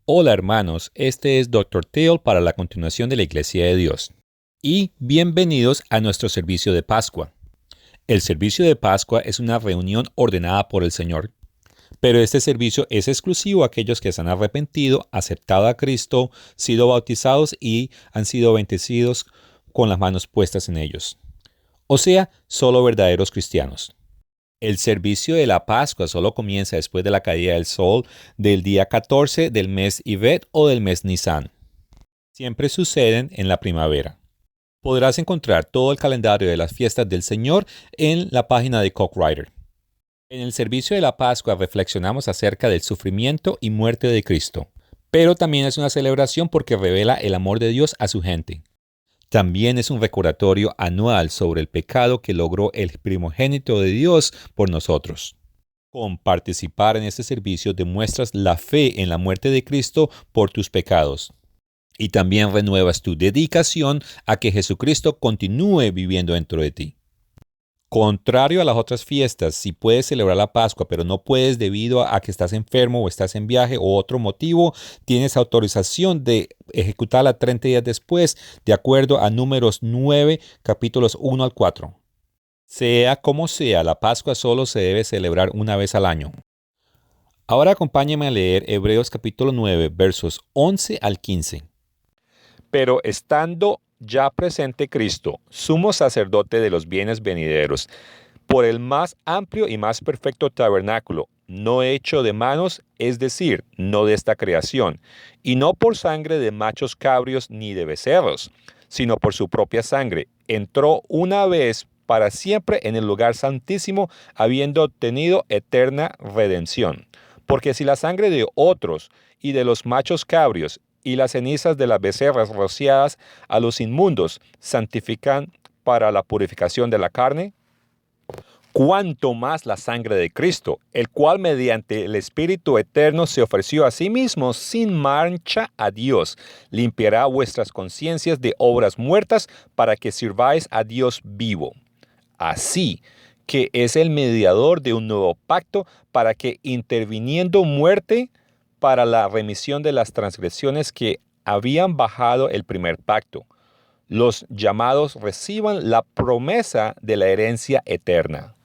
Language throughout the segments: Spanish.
Hola hermanos, este es Dr. Teal para la continuación de la Iglesia de Dios. Y bienvenidos a nuestro servicio de Pascua. El servicio de Pascua es una reunión ordenada por el Señor, pero este servicio es exclusivo a aquellos que se han arrepentido, aceptado a Cristo, sido bautizados y han sido bendecidos con las manos puestas en ellos. O sea, solo verdaderos cristianos. El servicio de la Pascua solo comienza después de la caída del sol del día 14 del mes Ivet o del mes Nisan. Siempre suceden en la primavera. Podrás encontrar todo el calendario de las fiestas del Señor en la página de Cockwriter. En el servicio de la Pascua reflexionamos acerca del sufrimiento y muerte de Cristo, pero también es una celebración porque revela el amor de Dios a su gente. También es un recordatorio anual sobre el pecado que logró el primogénito de Dios por nosotros. Con participar en este servicio demuestras la fe en la muerte de Cristo por tus pecados. Y también renuevas tu dedicación a que Jesucristo continúe viviendo dentro de ti. Contrario a las otras fiestas, si puedes celebrar la Pascua, pero no puedes debido a que estás enfermo o estás en viaje o otro motivo, tienes autorización de ejecutarla 30 días después, de acuerdo a Números 9, capítulos 1 al 4. Sea como sea, la Pascua solo se debe celebrar una vez al año. Ahora acompáñame a leer Hebreos capítulo 9, versos 11 al 15. Pero estando ya presente Cristo, sumo sacerdote de los bienes venideros, por el más amplio y más perfecto tabernáculo, no hecho de manos, es decir, no de esta creación, y no por sangre de machos cabrios ni de becerros, sino por su propia sangre, entró una vez para siempre en el lugar santísimo, habiendo obtenido eterna redención. Porque si la sangre de otros y de los machos cabrios y las cenizas de las becerras rociadas a los inmundos santifican para la purificación de la carne, cuánto más la sangre de Cristo, el cual mediante el Espíritu Eterno se ofreció a sí mismo sin mancha a Dios, limpiará vuestras conciencias de obras muertas para que sirváis a Dios vivo. Así que es el mediador de un nuevo pacto para que interviniendo muerte para la remisión de las transgresiones que habían bajado el primer pacto, los llamados reciban la promesa de la herencia eterna.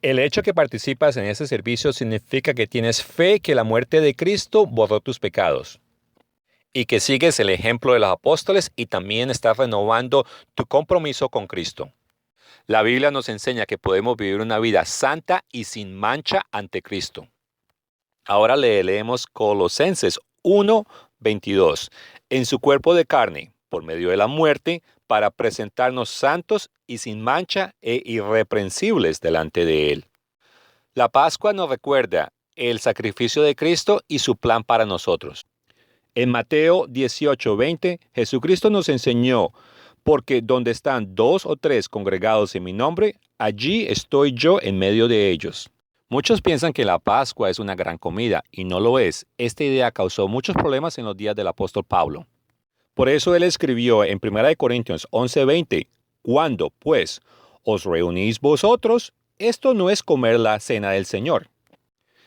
El hecho que participas en ese servicio significa que tienes fe que la muerte de Cristo borró tus pecados y que sigues el ejemplo de los apóstoles y también estás renovando tu compromiso con Cristo. La Biblia nos enseña que podemos vivir una vida santa y sin mancha ante Cristo. Ahora leemos Colosenses 1:22. En su cuerpo de carne, por medio de la muerte, para presentarnos santos y sin mancha e irreprensibles delante de Él. La Pascua nos recuerda el sacrificio de Cristo y su plan para nosotros. En Mateo 18:20, Jesucristo nos enseñó, porque donde están 2 o 3 congregados en mi nombre, allí estoy yo en medio de ellos. Muchos piensan que la Pascua es una gran comida, y no lo es. Esta idea causó muchos problemas en los días del apóstol Pablo. Por eso él escribió en 1 Corintios 11:20, cuando, pues, os reunís vosotros, esto no es comer la cena del Señor.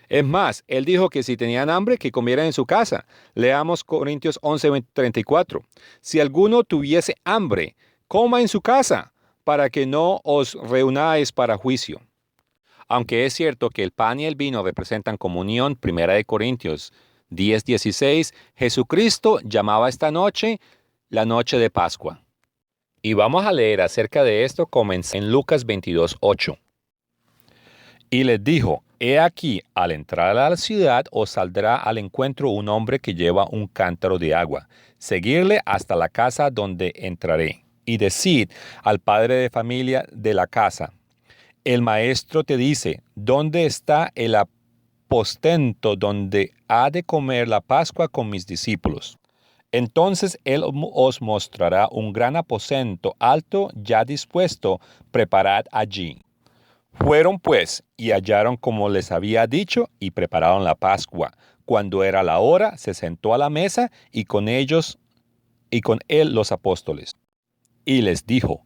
Es más, él dijo que si tenían hambre, que comieran en su casa. Leamos Corintios 11:34. Si alguno tuviese hambre, coma en su casa, para que no os reunáis para juicio. Aunque es cierto que el pan y el vino representan comunión, 1 Corintios 10:16, Jesucristo llamaba esta noche la noche de Pascua. Y vamos a leer acerca de esto en Lucas 22:8. Y les dijo, he aquí, al entrar a la ciudad os saldrá al encuentro un hombre que lleva un cántaro de agua. Seguirle hasta la casa donde entraré. Y decid al padre de familia de la casa, el maestro te dice, ¿dónde está el aposento donde ha de comer la Pascua con mis discípulos? Entonces él os mostrará un gran aposento alto ya dispuesto, preparad allí. Fueron pues y hallaron como les había dicho y prepararon la Pascua. Cuando era la hora, se sentó a la mesa y con ellos y con él los apóstoles. Y les dijo,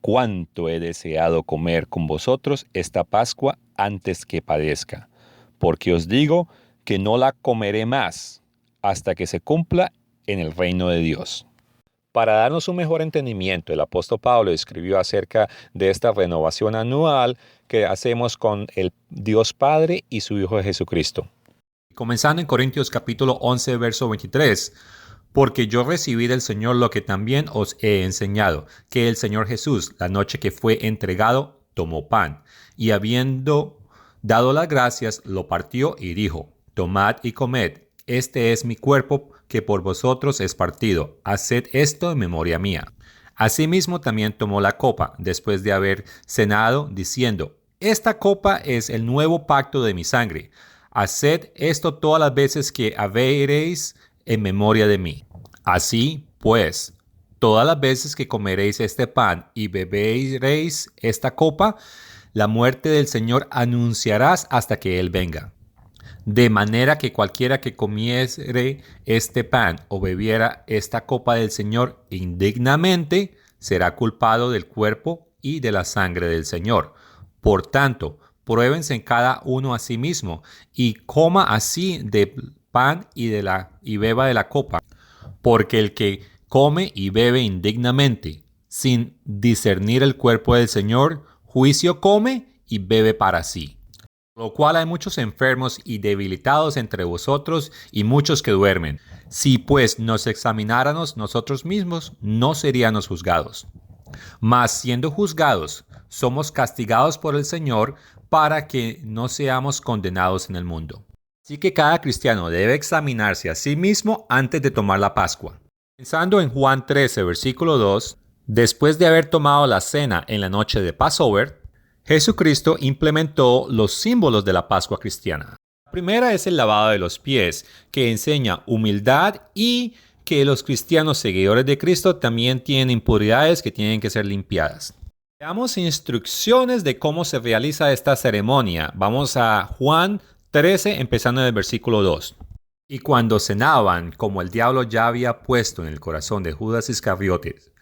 cuánto he deseado comer con vosotros esta Pascua antes que padezca, porque os digo que no la comeré más hasta que se cumpla en el reino de Dios. Para darnos un mejor entendimiento, el apóstol Pablo escribió acerca de esta renovación anual que hacemos con el Dios Padre y su Hijo Jesucristo. Comenzando en Corintios capítulo 11, verso 23. Porque yo recibí del Señor lo que también os he enseñado, que el Señor Jesús, la noche que fue entregado, tomó pan, y habiendo dado las gracias, lo partió y dijo: Tomad y comed, este es mi cuerpo que por vosotros es partido, haced esto en memoria mía. Asimismo también tomó la copa, después de haber cenado, diciendo: Esta copa es el nuevo pacto de mi sangre. Haced esto todas las veces que haberéis en memoria de mí. Así pues, todas las veces que comeréis este pan y beberéis esta copa, la muerte del Señor anunciarás hasta que Él venga. De manera que cualquiera que comiere este pan o bebiera esta copa del Señor indignamente, será culpado del cuerpo y de la sangre del Señor. Por tanto, pruébense en cada uno a sí mismo y coma así del pan y beba de la copa. Porque el que come y bebe indignamente, sin discernir el cuerpo del Señor, juicio come y bebe para sí. Por lo cual hay muchos enfermos y debilitados entre vosotros y muchos que duermen. Si pues nos examináramos nosotros mismos, no seríamos juzgados. Mas siendo juzgados, somos castigados por el Señor para que no seamos condenados en el mundo. Así que cada cristiano debe examinarse a sí mismo antes de tomar la Pascua. Pensando en Juan 13, versículo 2, después de haber tomado la cena en la noche de Passover, Jesucristo implementó los símbolos de la Pascua cristiana. La primera es el lavado de los pies, que enseña humildad y que los cristianos seguidores de Cristo también tienen impuridades que tienen que ser limpiadas. Veamos instrucciones de cómo se realiza esta ceremonia. Vamos a Juan 13, empezando en el versículo 2. Y cuando cenaban, como el diablo ya había puesto en el corazón de Judas Iscariotes,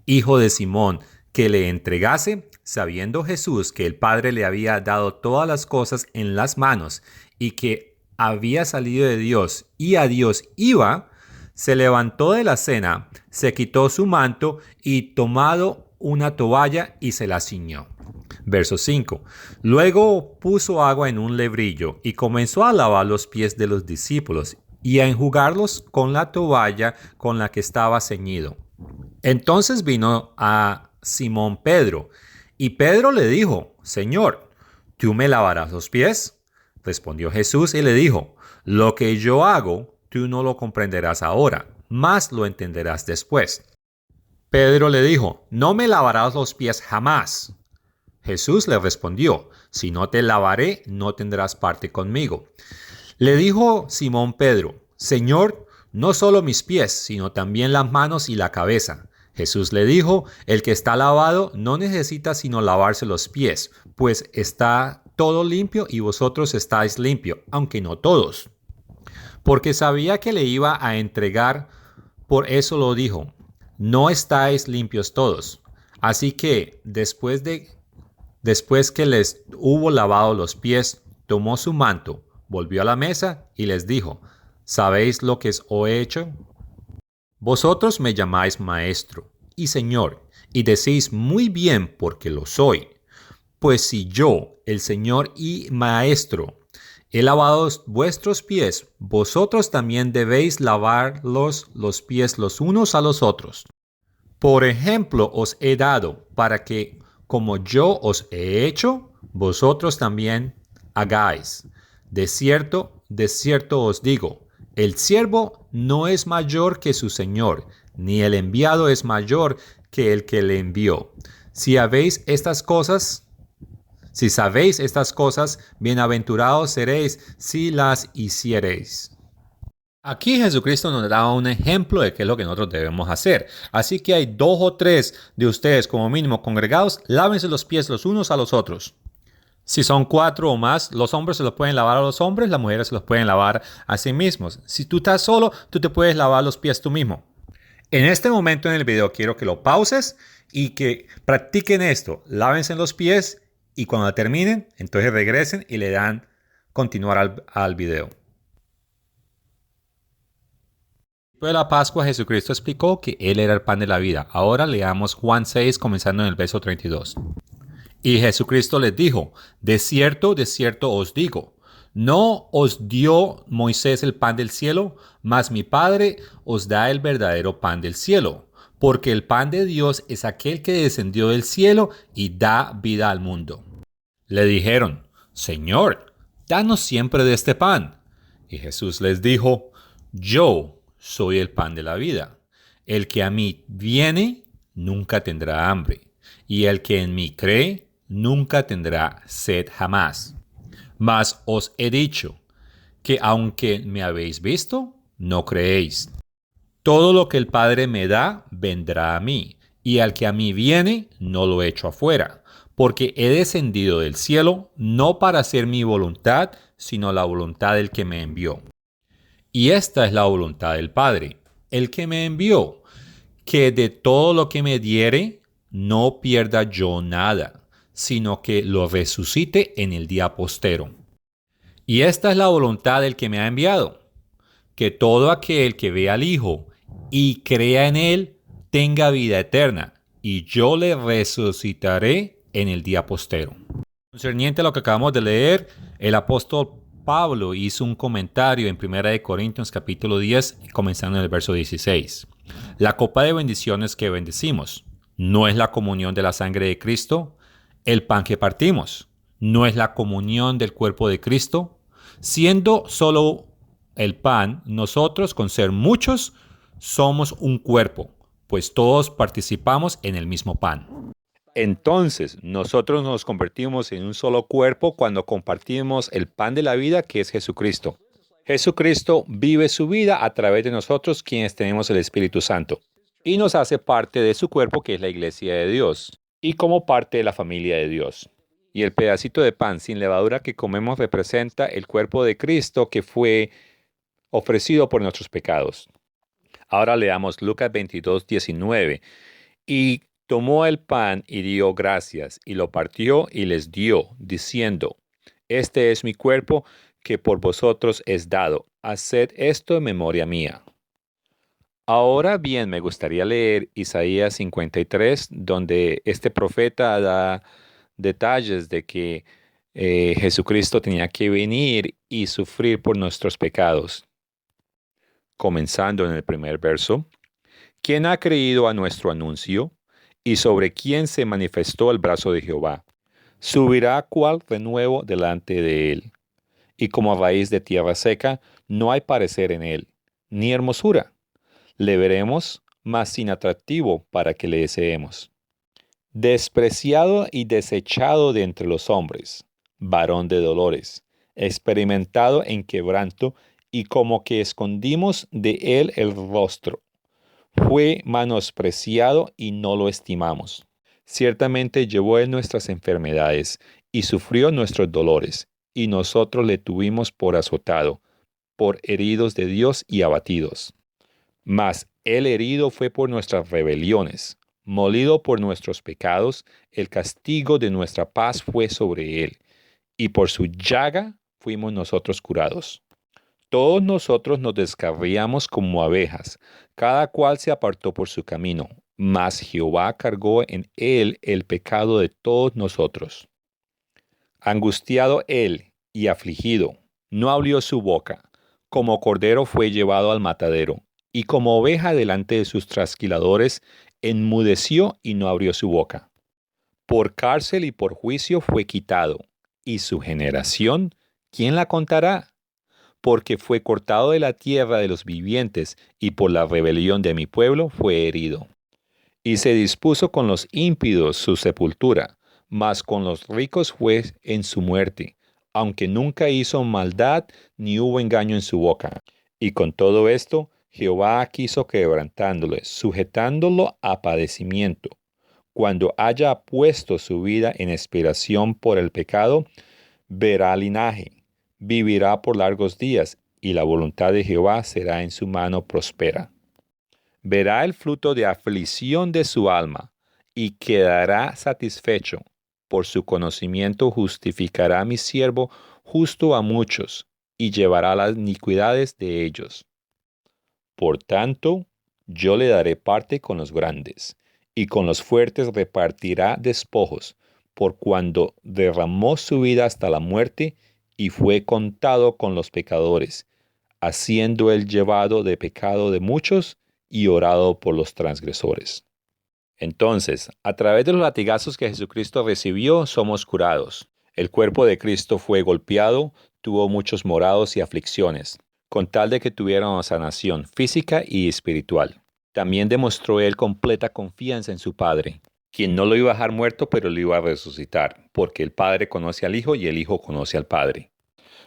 hijo de Simón, que le entregase, sabiendo Jesús que el Padre le había dado todas las cosas en las manos y que había salido de Dios y a Dios iba, se levantó de la cena, se quitó su manto y tomado una toalla y se la ciñó. Verso 5. Luego puso agua en un lebrillo y comenzó a lavar los pies de los discípulos y a enjugarlos con la toalla con la que estaba ceñido. Entonces vino a Simón Pedro, y Pedro le dijo: Señor, ¿tú me lavarás los pies? Respondió Jesús y le dijo: Lo que yo hago, tú no lo comprenderás ahora, mas lo entenderás después. Pedro le dijo: No me lavarás los pies jamás. Jesús le respondió: Si no te lavaré, no tendrás parte conmigo. Le dijo Simón Pedro: Señor, no solo mis pies, sino también las manos y la cabeza. Jesús le dijo: El que está lavado no necesita sino lavarse los pies, pues está todo limpio y vosotros estáis limpios, aunque no todos. Porque sabía que le iba a entregar, por eso lo dijo: No estáis limpios todos. Así que después que les hubo lavado los pies, tomó su manto, volvió a la mesa y les dijo: ¿Sabéis lo que os he hecho? Vosotros me llamáis maestro y señor, y decís muy bien porque lo soy. Pues si yo, el Señor y maestro, he lavado vuestros pies, vosotros también debéis lavar los pies los unos a los otros. Por ejemplo os he dado, para que, como yo os he hecho, vosotros también hagáis. De cierto os digo, el siervo no es mayor que su señor, ni el enviado es mayor que el que le envió. Si sabéis estas cosas, bienaventurados seréis si las hiciereis. Aquí Jesucristo nos da un ejemplo de qué es lo que nosotros debemos hacer. Así que hay 2 o 3 de ustedes como mínimo congregados, lávense los pies los unos a los otros. Si son 4 o más, los hombres se los pueden lavar a los hombres, las mujeres se los pueden lavar a sí mismos. Si tú estás solo, tú te puedes lavar los pies tú mismo. En este momento en el video quiero que lo pauses y que practiquen esto. Lávense los pies y cuando terminen, entonces regresen y le dan continuar al video. Después de la Pascua, Jesucristo explicó que Él era el pan de la vida. Ahora leamos Juan 6, comenzando en el verso 32. Y Jesucristo les dijo, de cierto os digo, no os dio Moisés el pan del cielo, mas mi Padre os da el verdadero pan del cielo, porque el pan de Dios es aquel que descendió del cielo y da vida al mundo. Le dijeron, Señor, danos siempre de este pan. Y Jesús les dijo, yo soy el pan de la vida. El que a mí viene nunca tendrá hambre, y el que en mí cree nunca tendrá sed jamás. Mas os he dicho que aunque me habéis visto, no creéis. Todo lo que el Padre me da, vendrá a mí, y al que a mí viene, no lo echo afuera, porque he descendido del cielo no para hacer mi voluntad, sino la voluntad del que me envió. Y esta es la voluntad del Padre, el que me envió, que de todo lo que me diere, no pierda yo nada, sino que lo resucite en el día postero. Y esta es la voluntad del que me ha enviado, que todo aquel que vea al Hijo y crea en Él tenga vida eterna, y yo le resucitaré en el día postero. Concerniente a lo que acabamos de leer, el apóstol Pablo hizo un comentario en 1 Corintios capítulo 10, comenzando en el verso 16. La copa de bendiciones que bendecimos no es la comunión de la sangre de Cristo. El pan que partimos no es la comunión del cuerpo de Cristo. Siendo solo el pan, nosotros, con ser muchos, somos un cuerpo, pues todos participamos en el mismo pan. Entonces, nosotros nos convertimos en un solo cuerpo cuando compartimos el pan de la vida que es Jesucristo. Jesucristo vive su vida a través de nosotros quienes tenemos el Espíritu Santo y nos hace parte de su cuerpo que es la iglesia de Dios y como parte de la familia de Dios. Y el pedacito de pan sin levadura que comemos representa el cuerpo de Cristo que fue ofrecido por nuestros pecados. Ahora leamos Lucas 22, 19. Y tomó el pan y dio gracias, y lo partió y les dio, diciendo, este es mi cuerpo que por vosotros es dado. Haced esto en memoria mía. Ahora bien, me gustaría leer Isaías 53, donde este profeta da detalles de que Jesucristo tenía que venir y sufrir por nuestros pecados. Comenzando en el primer verso. ¿Quién ha creído a nuestro anuncio? ¿Y sobre quién se manifestó el brazo de Jehová? Subirá cual renuevo delante de él. Y como raíz de tierra seca, no hay parecer en él, ni hermosura. Le veremos, mas sin atractivo para que le deseemos. Despreciado y desechado de entre los hombres, varón de dolores, experimentado en quebranto, y como que escondimos de él el rostro. Fue menospreciado y no lo estimamos. Ciertamente llevó él nuestras enfermedades y sufrió nuestros dolores, y nosotros le tuvimos por azotado, por heridos de Dios y abatidos. Mas el herido fue por nuestras rebeliones, molido por nuestros pecados, el castigo de nuestra paz fue sobre él, y por su llaga fuimos nosotros curados. Todos nosotros nos descarriamos como abejas, cada cual se apartó por su camino, mas Jehová cargó en él el pecado de todos nosotros. Angustiado él y afligido, no abrió su boca, como cordero fue llevado al matadero, y como oveja delante de sus trasquiladores, enmudeció y no abrió su boca. Por cárcel y por juicio fue quitado, y su generación, ¿quién la contará? Porque fue cortado de la tierra de los vivientes, y por la rebelión de mi pueblo fue herido. Y se dispuso con los ímpidos su sepultura, mas con los ricos fue en su muerte, aunque nunca hizo maldad ni hubo engaño en su boca. Y con todo esto, Jehová quiso quebrantándole, sujetándolo a padecimiento. Cuando haya puesto su vida en expiración por el pecado, verá linaje, vivirá por largos días, y la voluntad de Jehová será en su mano próspera. Verá el fruto de aflicción de su alma, y quedará satisfecho. Por su conocimiento justificará mi siervo justo a muchos, y llevará las iniquidades de ellos. Por tanto, yo le daré parte con los grandes, y con los fuertes repartirá despojos, por cuando derramó su vida hasta la muerte y fue contado con los pecadores, haciendo él llevado de pecado de muchos y orado por los transgresores. Entonces, a través de los latigazos que Jesucristo recibió, somos curados. El cuerpo de Cristo fue golpeado, tuvo muchos morados y aflicciones, con tal de que tuviéramos sanación física y espiritual. También demostró él completa confianza en su Padre, quien no lo iba a dejar muerto, pero lo iba a resucitar, porque el Padre conoce al Hijo y el Hijo conoce al Padre.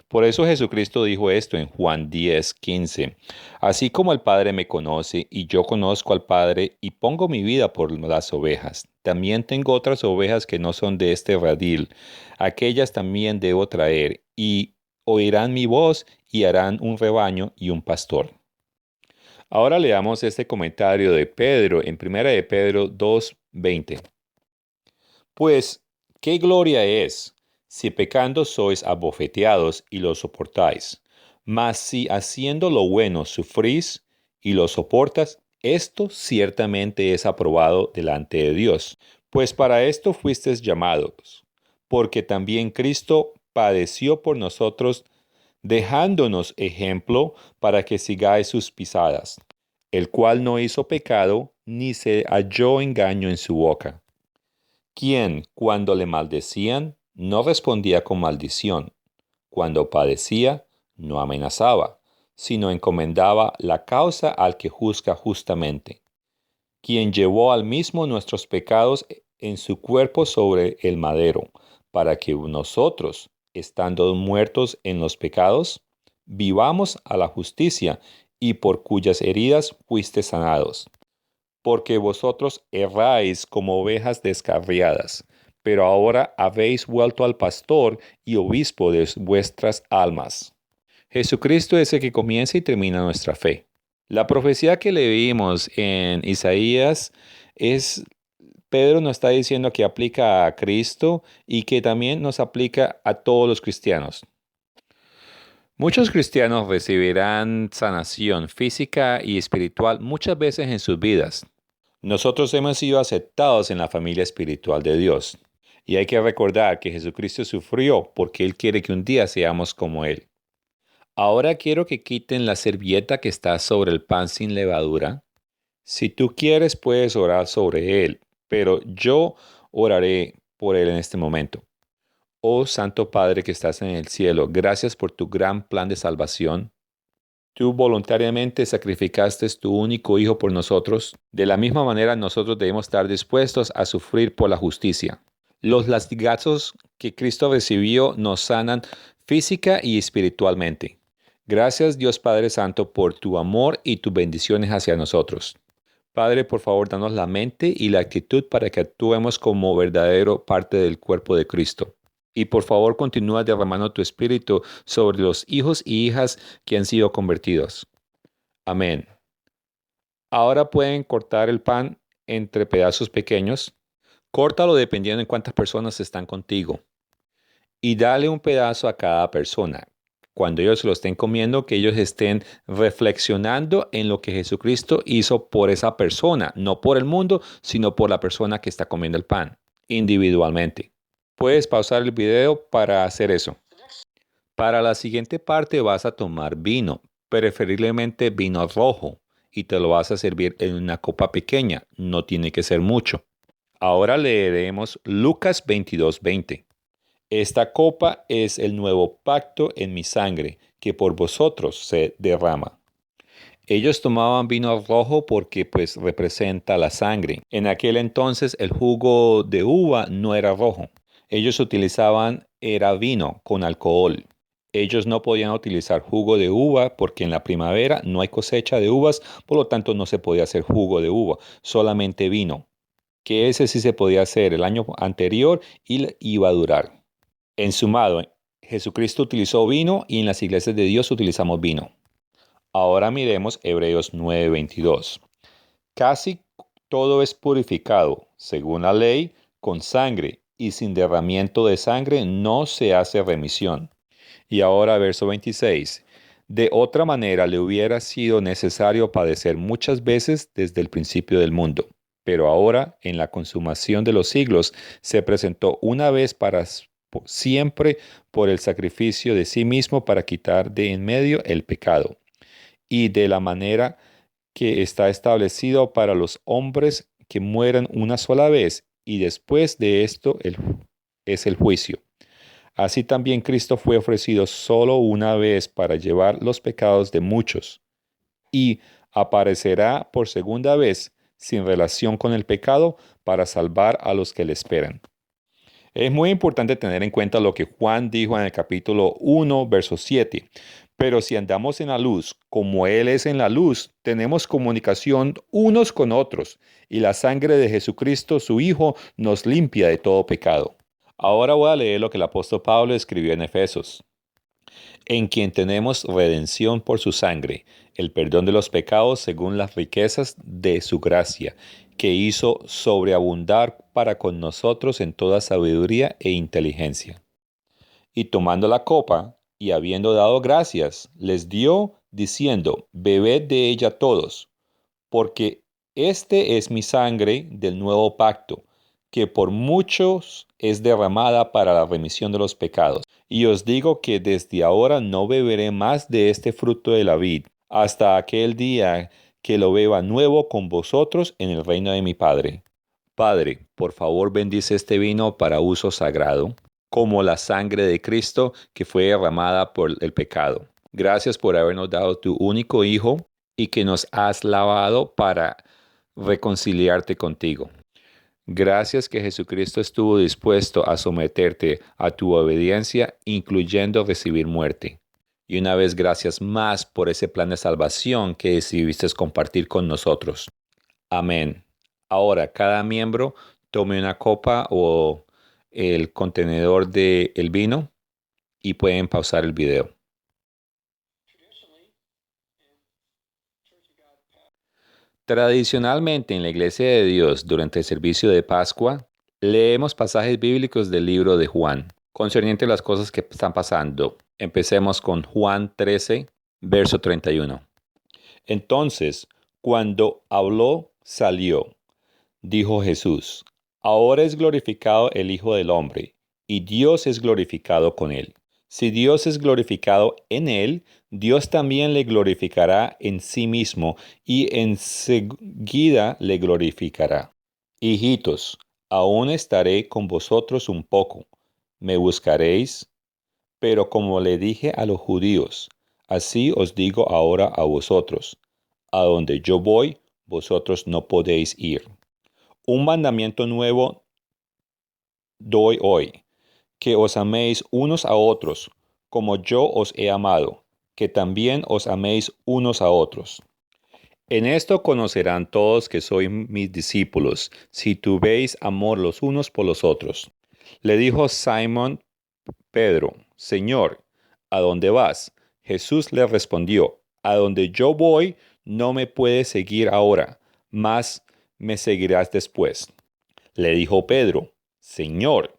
Por eso Jesucristo dijo esto en Juan 10:15. Así como el Padre me conoce y yo conozco al Padre y pongo mi vida por las ovejas, también tengo otras ovejas que no son de este redil. Aquellas también debo traer y oirán mi voz y harán un rebaño y un pastor. Ahora leamos este comentario de Pedro en 1 de Pedro 2:20. Pues, ¿qué gloria es si pecando sois abofeteados y lo soportáis? Mas si haciendo lo bueno sufrís y lo soportas, esto ciertamente es aprobado delante de Dios. Pues para esto fuisteis llamados, porque también Cristo padeció por nosotros, dejándonos ejemplo para que sigáis sus pisadas, el cual no hizo pecado, ni se halló engaño en su boca, quien, cuando le maldecían, no respondía con maldición, cuando padecía, no amenazaba, sino encomendaba la causa al que juzga justamente, quien llevó al mismo nuestros pecados en su cuerpo sobre el madero, para que nosotros, estando muertos en los pecados, vivamos a la justicia, y por cuyas heridas fuiste sanados. Porque vosotros erráis como ovejas descarriadas, pero ahora habéis vuelto al pastor y obispo de vuestras almas. Jesucristo es el que comienza y termina nuestra fe. La profecía que leímos en Isaías es, Pedro nos está diciendo que aplica a Cristo y que también nos aplica a todos los cristianos. Muchos cristianos recibirán sanación física y espiritual muchas veces en sus vidas. Nosotros hemos sido aceptados en la familia espiritual de Dios. Y hay que recordar que Jesucristo sufrió porque Él quiere que un día seamos como Él. Ahora quiero que quiten la servilleta que está sobre el pan sin levadura. Si tú quieres, puedes orar sobre él, pero yo oraré por él en este momento. Oh Santo Padre que estás en el cielo, gracias por tu gran plan de salvación. Tú voluntariamente sacrificaste tu único Hijo por nosotros. De la misma manera, nosotros debemos estar dispuestos a sufrir por la justicia. Los latigazos que Cristo recibió nos sanan física y espiritualmente. Gracias, Dios Padre Santo, por tu amor y tus bendiciones hacia nosotros. Padre, por favor, danos la mente y la actitud para que actuemos como verdadero parte del cuerpo de Cristo. Y por favor, continúa derramando tu espíritu sobre los hijos y hijas que han sido convertidos. Amén. Ahora pueden cortar el pan entre pedazos pequeños. Córtalo dependiendo de cuántas personas están contigo. Y dale un pedazo a cada persona. Cuando ellos lo estén comiendo, que ellos estén reflexionando en lo que Jesucristo hizo por esa persona, no por el mundo, sino por la persona que está comiendo el pan, individualmente. Puedes pausar el video para hacer eso. Para la siguiente parte vas a tomar vino, preferiblemente vino rojo, y te lo vas a servir en una copa pequeña, no tiene que ser mucho. Ahora leeremos Lucas 22:20. Esta copa es el nuevo pacto en mi sangre, que por vosotros se derrama. Ellos tomaban vino rojo porque representa la sangre. En aquel entonces el jugo de uva no era rojo. Ellos utilizaban era vino con alcohol. Ellos no podían utilizar jugo de uva porque en la primavera no hay cosecha de uvas, por lo tanto no se podía hacer jugo de uva, solamente vino, que ese sí se podía hacer el año anterior y iba a durar. En sumado, Jesucristo utilizó vino y en las iglesias de Dios utilizamos vino. Ahora miremos Hebreos 9:22. Casi todo es purificado, según la ley, con sangre, y sin derramamiento de sangre no se hace remisión. Y ahora verso 26. De otra manera, le hubiera sido necesario padecer muchas veces desde el principio del mundo. Pero ahora, en la consumación de los siglos, se presentó una vez para siempre por el sacrificio de sí mismo para quitar de en medio el pecado. Y de la manera que está establecido para los hombres que mueran una sola vez, y después de esto es el juicio. Así también Cristo fue ofrecido solo una vez para llevar los pecados de muchos, y aparecerá por segunda vez sin relación con el pecado para salvar a los que le esperan. Es muy importante tener en cuenta lo que Juan dijo en el capítulo 1, verso 7. Pero si andamos en la luz, como Él es en la luz, tenemos comunicación unos con otros, y la sangre de Jesucristo, su Hijo, nos limpia de todo pecado. Ahora voy a leer lo que el apóstol Pablo escribió en Efesios. En quien tenemos redención por su sangre, el perdón de los pecados según las riquezas de su gracia, que hizo sobreabundar para con nosotros en toda sabiduría e inteligencia. Y tomando la copa, y habiendo dado gracias, les dio, diciendo, bebed de ella todos, porque este es mi sangre del nuevo pacto, que por muchos es derramada para la remisión de los pecados. Y os digo que desde ahora no beberé más de este fruto de la vid, hasta aquel día que lo beba nuevo con vosotros en el reino de mi Padre. Padre, por favor bendice este vino para uso sagrado, como la sangre de Cristo que fue derramada por el pecado. Gracias por habernos dado tu único Hijo y que nos has lavado para reconciliarte contigo. Gracias que Jesucristo estuvo dispuesto a someterte a tu obediencia, incluyendo recibir muerte. Y una vez gracias más por ese plan de salvación que decidiste compartir con nosotros. Amén. Ahora, cada miembro tome una copa o el contenedor del vino y pueden pausar el video. Tradicionalmente en la Iglesia de Dios, durante el servicio de Pascua, leemos pasajes bíblicos del libro de Juan, concerniente a las cosas que están pasando. Empecemos con Juan 13, verso 31. Entonces, cuando habló, salió. Dijo Jesús, ahora es glorificado el Hijo del Hombre, y Dios es glorificado con él. Si Dios es glorificado en él, Dios también le glorificará en sí mismo, y enseguida le glorificará. Hijitos, aún estaré con vosotros un poco. Me buscaréis, pero como le dije a los judíos, así os digo ahora a vosotros. A donde yo voy, vosotros no podéis ir. Un mandamiento nuevo doy hoy, que os améis unos a otros, como yo os he amado, que también os améis unos a otros. En esto conocerán todos que sois mis discípulos, si tuvéis amor los unos por los otros. Le dijo Simón Pedro, Señor, ¿a dónde vas? Jesús le respondió, a donde yo voy no me puedes seguir ahora, mas me seguirás después. Le dijo Pedro, Señor,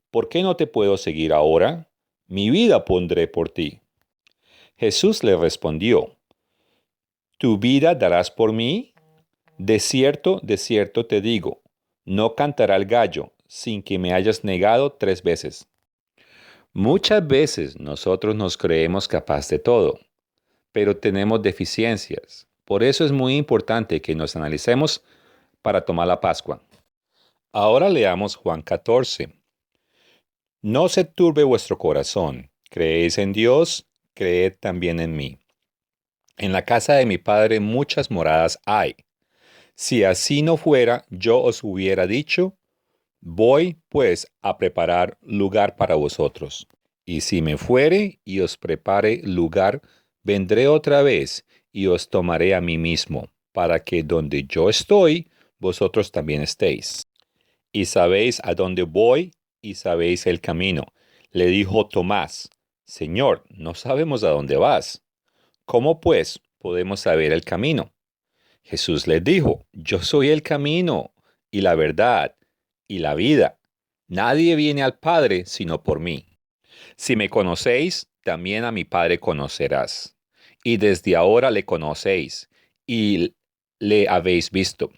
¿por qué no te puedo seguir ahora? Mi vida pondré por ti. Jesús le respondió, ¿tu vida darás por mí? De cierto te digo, no cantará el gallo sin que me hayas negado 3 veces. Muchas veces nosotros nos creemos capaz de todo, pero tenemos deficiencias. Por eso es muy importante que nos analicemos para tomar la Pascua. Ahora leamos Juan 14. No se turbe vuestro corazón. ¿Creéis en Dios? Creed también en mí. En la casa de mi Padre muchas moradas hay. Si así no fuera, yo os hubiera dicho, voy pues a preparar lugar para vosotros. Y si me fuere y os prepare lugar, vendré otra vez y os tomaré a mí mismo, para que donde yo estoy, vosotros también estéis. Y sabéis a dónde voy y sabéis el camino. Le dijo Tomás, Señor, no sabemos a dónde vas. ¿Cómo pues podemos saber el camino? Jesús les dijo, yo soy el camino y la verdad y la vida. Nadie viene al Padre sino por mí. Si me conocéis, también a mi Padre conocerás. y desde ahora le conocéis, y le habéis visto.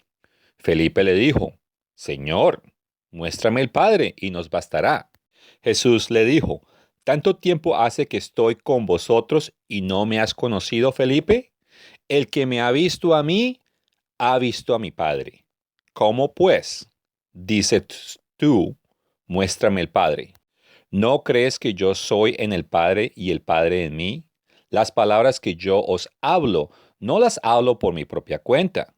Felipe le dijo, Señor, muéstrame el Padre, y nos bastará. Jesús le dijo, ¿tanto tiempo hace que estoy con vosotros y no me has conocido, Felipe? El que me ha visto a mí, ha visto a mi Padre. ¿Cómo pues? Dices tú, muéstrame el Padre. ¿No crees que yo soy en el Padre y el Padre en mí? Las palabras que yo os hablo, no las hablo por mi propia cuenta,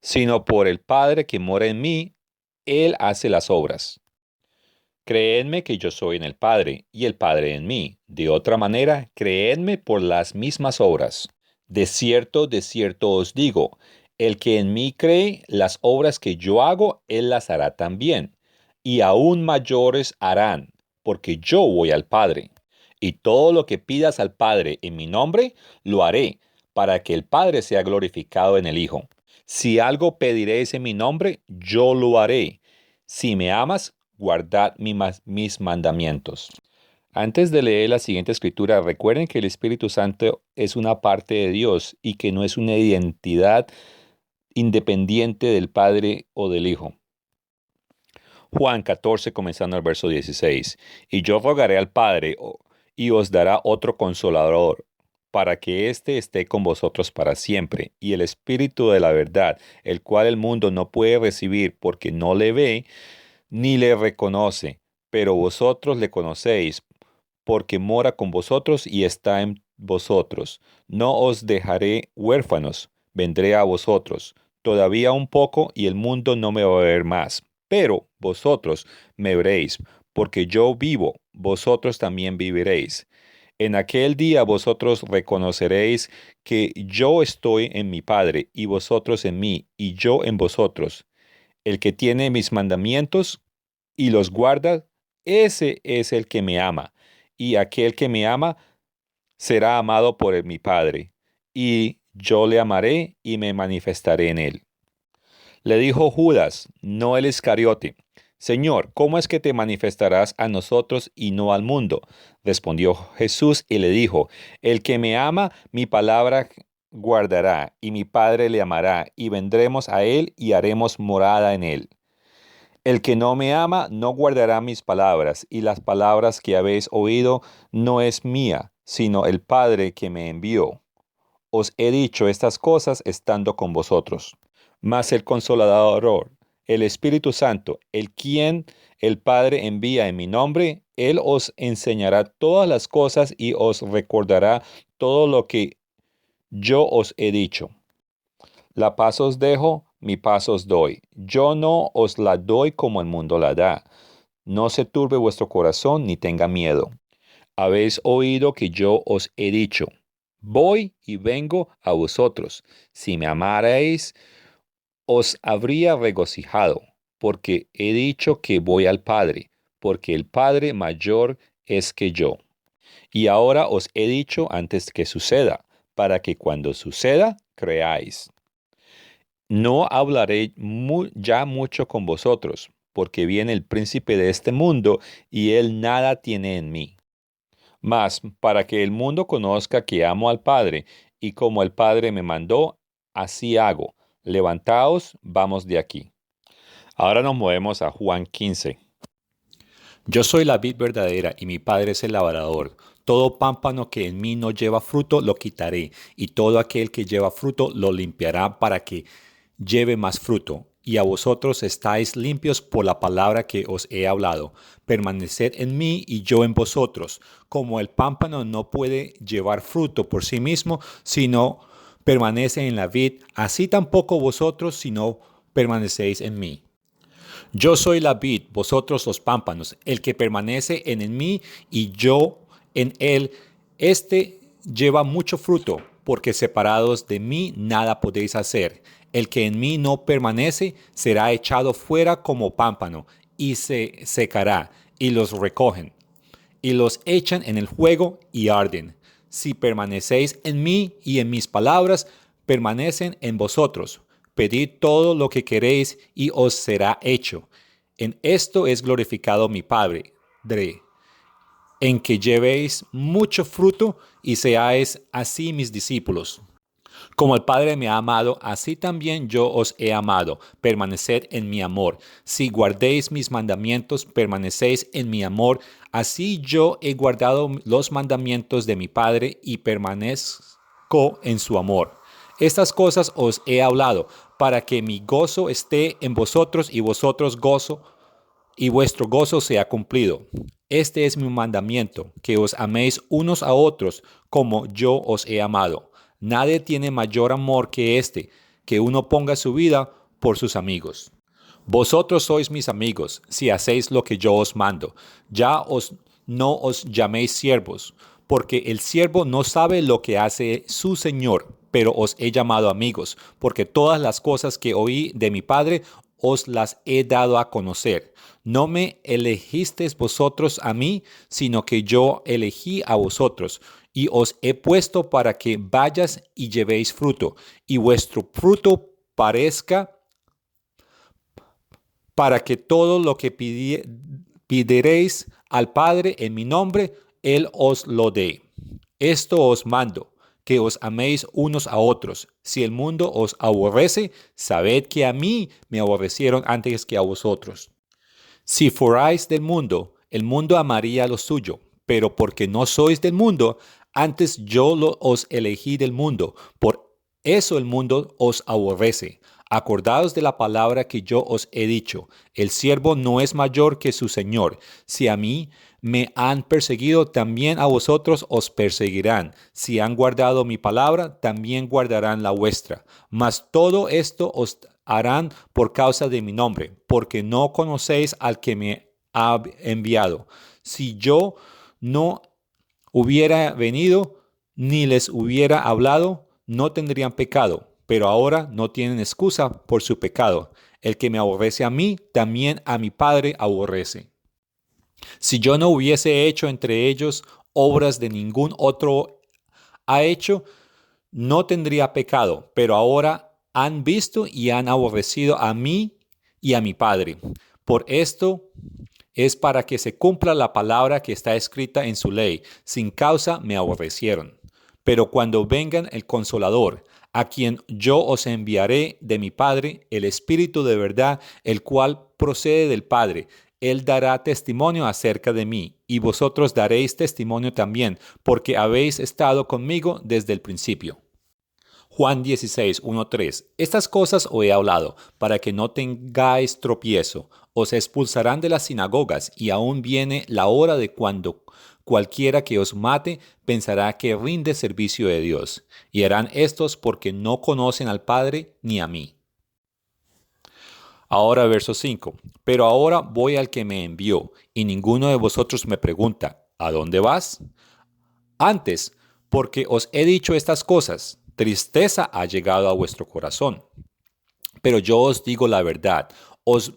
sino por el Padre que mora en mí. Él hace las obras. Creedme que yo soy en el Padre y el Padre en mí. De otra manera, creedme por las mismas obras. De cierto os digo, el que en mí cree, las obras que yo hago, él las hará también. Y aún mayores harán, porque yo voy al Padre. Y todo lo que pidas al Padre en mi nombre, lo haré, para que el Padre sea glorificado en el Hijo. Si algo pediréis en mi nombre, yo lo haré. Si me amas, guardad mis mandamientos. Antes de leer la siguiente escritura, recuerden que el Espíritu Santo es una parte de Dios y que no es una identidad independiente del Padre o del Hijo. Juan 14, comenzando el verso 16. Y yo rogaré al Padre y os dará otro consolador, para que éste esté con vosotros para siempre, y el Espíritu de la verdad, el cual el mundo no puede recibir porque no le ve, ni le reconoce, pero vosotros le conocéis, porque mora con vosotros y está en vosotros. No os dejaré huérfanos, vendré a vosotros. Todavía un poco y el mundo no me va a ver más, pero vosotros me veréis, porque yo vivo, vosotros también viviréis. En aquel día vosotros reconoceréis que yo estoy en mi Padre, y vosotros en mí, y yo en vosotros. El que tiene mis mandamientos y los guarda, ese es el que me ama. Y aquel que me ama será amado por mi Padre, y yo le amaré y me manifestaré en él. Le dijo Judas, no el Iscariote, Señor, ¿cómo es que te manifestarás a nosotros y no al mundo? Respondió Jesús y le dijo, el que me ama, mi palabra guardará, y mi Padre le amará, y vendremos a él y haremos morada en él. El que no me ama no guardará mis palabras, y las palabras que habéis oído no es mía, sino el Padre que me envió. Os he dicho estas cosas estando con vosotros. Mas el Consolador, el Espíritu Santo, el quien el Padre envía en mi nombre, Él os enseñará todas las cosas y os recordará todo lo que yo os he dicho. La paz os dejo, mi paz os doy. Yo no os la doy como el mundo la da. No se turbe vuestro corazón ni tenga miedo. Habéis oído que yo os he dicho, voy y vengo a vosotros. Si me amarais, os habría regocijado, porque he dicho que voy al Padre, porque el Padre mayor es que yo. Y ahora os he dicho antes que suceda, para que cuando suceda, creáis. No hablaré ya mucho con vosotros, porque viene el príncipe de este mundo, y él nada tiene en mí. Mas para que el mundo conozca que amo al Padre, y como el Padre me mandó, así hago. Levantaos, vamos de aquí. Ahora nos movemos a Juan 15. Yo soy la vid verdadera y mi Padre es el labrador. Todo pámpano que en mí no lleva fruto lo quitaré, y todo aquel que lleva fruto lo limpiará para que lleve más fruto. Y a vosotros estáis limpios por la palabra que os he hablado. Permaneced en mí y yo en vosotros. Como el pámpano no puede llevar fruto por sí mismo, sino permanece en la vid, así tampoco vosotros, si no permanecéis en mí. Yo soy la vid, vosotros los pámpanos. El que permanece en mí y yo en él, éste lleva mucho fruto, porque separados de mí nada podéis hacer. El que en mí no permanece será echado fuera como pámpano y se secará, y los recogen, y los echan en el fuego y arden. Si permanecéis en mí y en mis palabras permanecen en vosotros, pedid todo lo que queréis y os será hecho. En esto es glorificado mi Padre, en que llevéis mucho fruto y seáis así mis discípulos. Como el Padre me ha amado, así también yo os he amado. Permaneced en mi amor. Si guardéis mis mandamientos, permanecéis en mi amor. Así yo he guardado los mandamientos de mi Padre y permanezco en su amor. Estas cosas os he hablado, para que mi gozo esté en vosotros y vosotros gozo y vuestro gozo sea cumplido. Este es mi mandamiento, que os améis unos a otros como yo os he amado. Nadie tiene mayor amor que este, que uno ponga su vida por sus amigos. Vosotros sois mis amigos, si hacéis lo que yo os mando. No os llaméis siervos, porque el siervo no sabe lo que hace su señor, pero os he llamado amigos, porque todas las cosas que oí de mi Padre os las he dado a conocer. No me elegisteis vosotros a mí, sino que yo elegí a vosotros, y os he puesto para que vayas y llevéis fruto, y vuestro fruto parezca, para que todo lo que pediréis al Padre en mi nombre, Él os lo dé. Esto os mando, que os améis unos a otros. Si el mundo os aborrece, sabed que a mí me aborrecieron antes que a vosotros. Si fuerais del mundo, el mundo amaría lo suyo, pero porque no sois del mundo, antes yo os elegí del mundo, por eso el mundo os aborrece. Acordaos de la palabra que yo os he dicho, el siervo no es mayor que su señor. Si a mí me han perseguido, también a vosotros os perseguirán. Si han guardado mi palabra, también guardarán la vuestra. Mas todo esto os harán por causa de mi nombre, porque no conocéis al que me ha enviado. Si yo no hubiera venido, ni les hubiera hablado, no tendrían pecado, pero ahora no tienen excusa por su pecado. El que me aborrece a mí, también a mi Padre aborrece. Si yo no hubiese hecho entre ellos obras de ningún otro ha hecho, no tendría pecado, pero ahora han visto y han aborrecido a mí y a mi Padre. Por esto es para que se cumpla la palabra que está escrita en su ley. Sin causa me aborrecieron. Pero cuando vengan el Consolador, a quien yo os enviaré de mi Padre, el Espíritu de verdad, el cual procede del Padre, Él dará testimonio acerca de mí, y vosotros daréis testimonio también, porque habéis estado conmigo desde el principio. Juan 16, 1-3. Estas cosas os he hablado, para que no tengáis tropiezo. Os expulsarán de las sinagogas, y aún viene la hora de cuando cualquiera que os mate pensará que rinde servicio de Dios. Y harán estos porque no conocen al Padre ni a mí. Ahora verso 5. Pero ahora voy al que me envió, y ninguno de vosotros me pregunta, ¿a dónde vas? Antes, porque os he dicho estas cosas, tristeza ha llegado a vuestro corazón. Pero yo os digo la verdad, os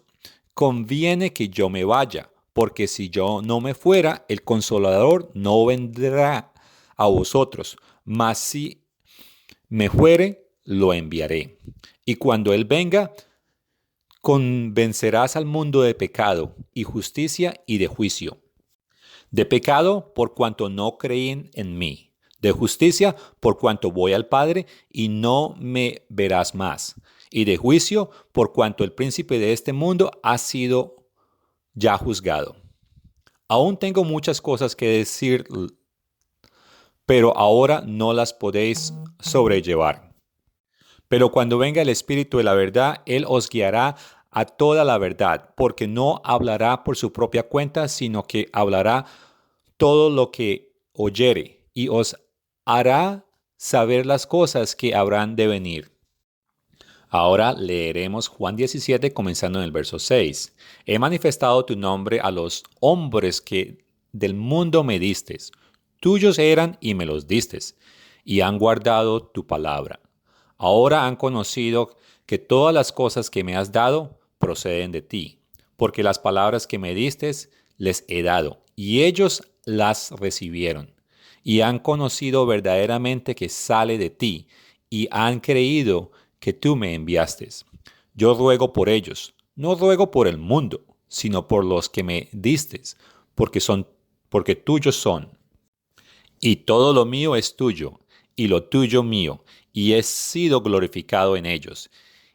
conviene que yo me vaya, porque si yo no me fuera, el Consolador no vendrá a vosotros, mas si me fuere, lo enviaré. Y cuando Él venga, convencerás al mundo de pecado y justicia y de juicio. De pecado, por cuanto no creen en mí. De justicia, por cuanto voy al Padre y no me verás más. Y de juicio, por cuanto el príncipe de este mundo ha sido ya juzgado. Aún tengo muchas cosas que decir, pero ahora no las podéis sobrellevar. Pero cuando venga el Espíritu de la verdad, Él os guiará a toda la verdad, porque no hablará por su propia cuenta, sino que hablará todo lo que oyere, y os hará saber las cosas que habrán de venir. Ahora leeremos Juan 17, comenzando en el verso 6. He manifestado tu nombre a los hombres que del mundo me distes. Tuyos eran y me los distes, y han guardado tu palabra. Ahora han conocido que todas las cosas que me has dado proceden de ti, porque las palabras que me distes les he dado, y ellos las recibieron, y han conocido verdaderamente que sale de ti, y han creído que tú me enviaste. Yo ruego por ellos, no ruego por el mundo, sino por los que me distes, porque son porque tuyos son. Y todo lo mío es tuyo, y lo tuyo mío, y he sido glorificado en ellos.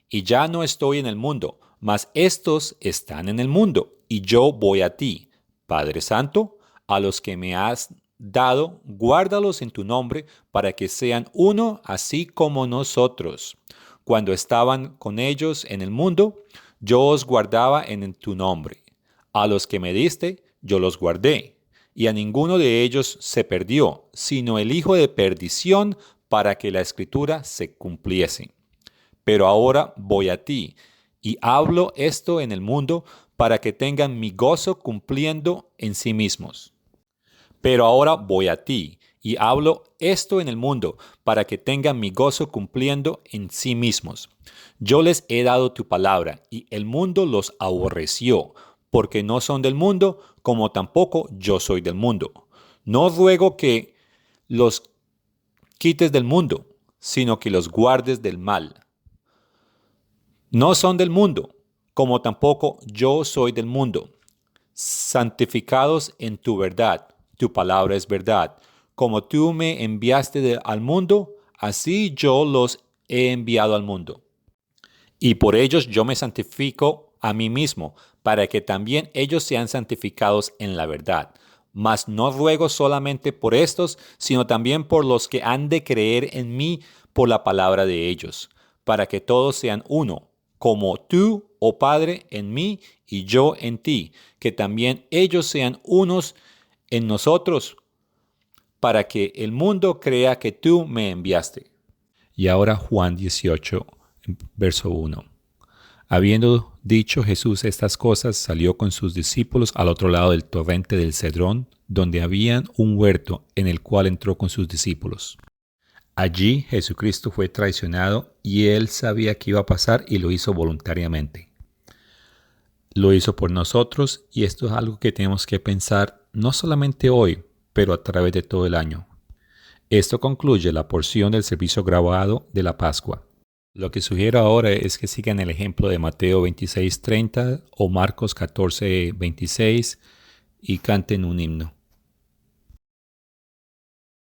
Y ya no estoy en el mundo, mas estos están en el mundo, y yo voy a ti. Padre Santo, a los que me has dado, guárdalos en tu nombre, para que sean uno así como nosotros. Cuando estaban con ellos en el mundo, yo os guardaba en tu nombre. A los que me diste, yo los guardé. Y a ninguno de ellos se perdió, sino el hijo de perdición, para que la escritura se cumpliese. Pero ahora voy a ti, y hablo esto en el mundo, para que tengan mi gozo cumpliendo en sí mismos. Pero ahora voy a ti, y hablo esto en el mundo, para que tengan mi gozo cumpliendo en sí mismos. Yo les he dado tu palabra, y el mundo los aborreció, porque no son del mundo, como tampoco yo soy del mundo. No ruego que los quites del mundo, sino que los guardes del mal. No son del mundo, como tampoco yo soy del mundo. Santificados en tu verdad, tu palabra es verdad. Como tú me enviaste al mundo, así yo los he enviado al mundo. Y por ellos yo me santifico a mí mismo, para que también ellos sean santificados en la verdad. Mas no ruego solamente por estos, sino también por los que han de creer en mí por la palabra de ellos, para que todos sean uno, como tú, oh Padre, en mí y yo en ti, que también ellos sean unos en nosotros, para que el mundo crea que tú me enviaste. Y ahora Juan 18, verso 1. Habiendo dicho Jesús estas cosas, salió con sus discípulos al otro lado del torrente del Cedrón, donde había un huerto en el cual entró con sus discípulos. Allí Jesucristo fue traicionado y él sabía que iba a pasar y lo hizo voluntariamente. Lo hizo por nosotros y esto es algo que tenemos que pensar no solamente hoy, pero a través de todo el año. Esto concluye la porción del servicio grabado de la Pascua. Lo que sugiero ahora es que sigan el ejemplo de Mateo 26:30 o Marcos 14:26 y canten un himno.